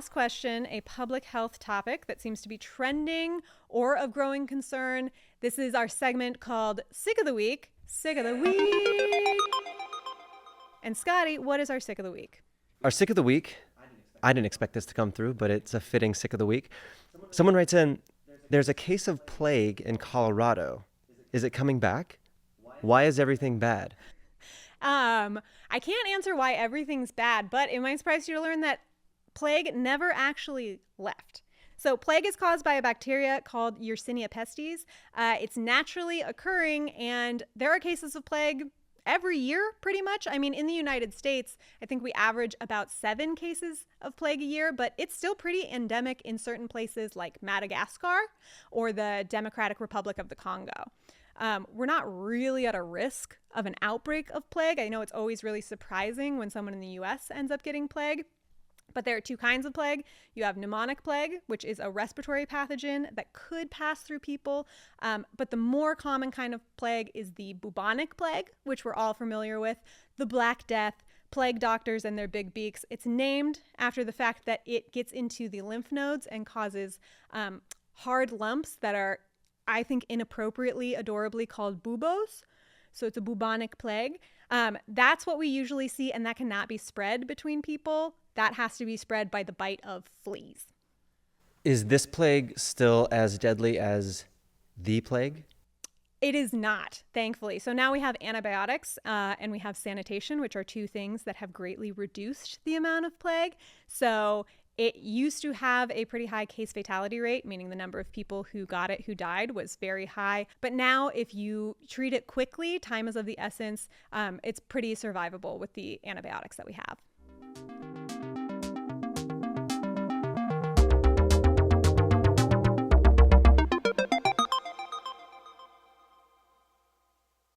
last question, a public health topic that seems to be trending or of growing concern. This is our segment called Sick of the Week. Sick of the Week. And Scotty, what is our Sick of the Week? Our Sick of the Week, I didn't expect this to come through, but it's a fitting Sick of the Week. Someone writes in, there's a case of plague in Colorado. Is it coming back? Why is everything bad? I can't answer why everything's bad, but it might surprise you to learn that plague never actually left. So plague is caused by a bacteria called Yersinia pestis. It's naturally occurring, and there are cases of plague every year, pretty much. I mean, in the United States, I think we average about 7 cases of plague a year, but it's still pretty endemic in certain places like Madagascar or the Democratic Republic of the Congo. We're not really at a risk of an outbreak of plague. I know it's always really surprising when someone in the US ends up getting plague, but there are 2 kinds of plague. You have pneumonic plague, which is a respiratory pathogen that could pass through people. But the more common kind of plague is the bubonic plague, which we're all familiar with, the Black Death, plague doctors and their big beaks. It's named after the fact that it gets into the lymph nodes and causes hard lumps that are, I think, inappropriately, adorably called buboes. So it's a bubonic plague. That's what we usually see, and that cannot be spread between people. That has to be spread by the bite of fleas. Is this plague still as deadly as the plague? It is not, thankfully. So now we have antibiotics and we have sanitation, which are 2 things that have greatly reduced the amount of plague. So it used to have a pretty high case fatality rate, meaning the number of people who got it, who died, was very high. But now if you treat it quickly, time is of the essence, it's pretty survivable with the antibiotics that we have.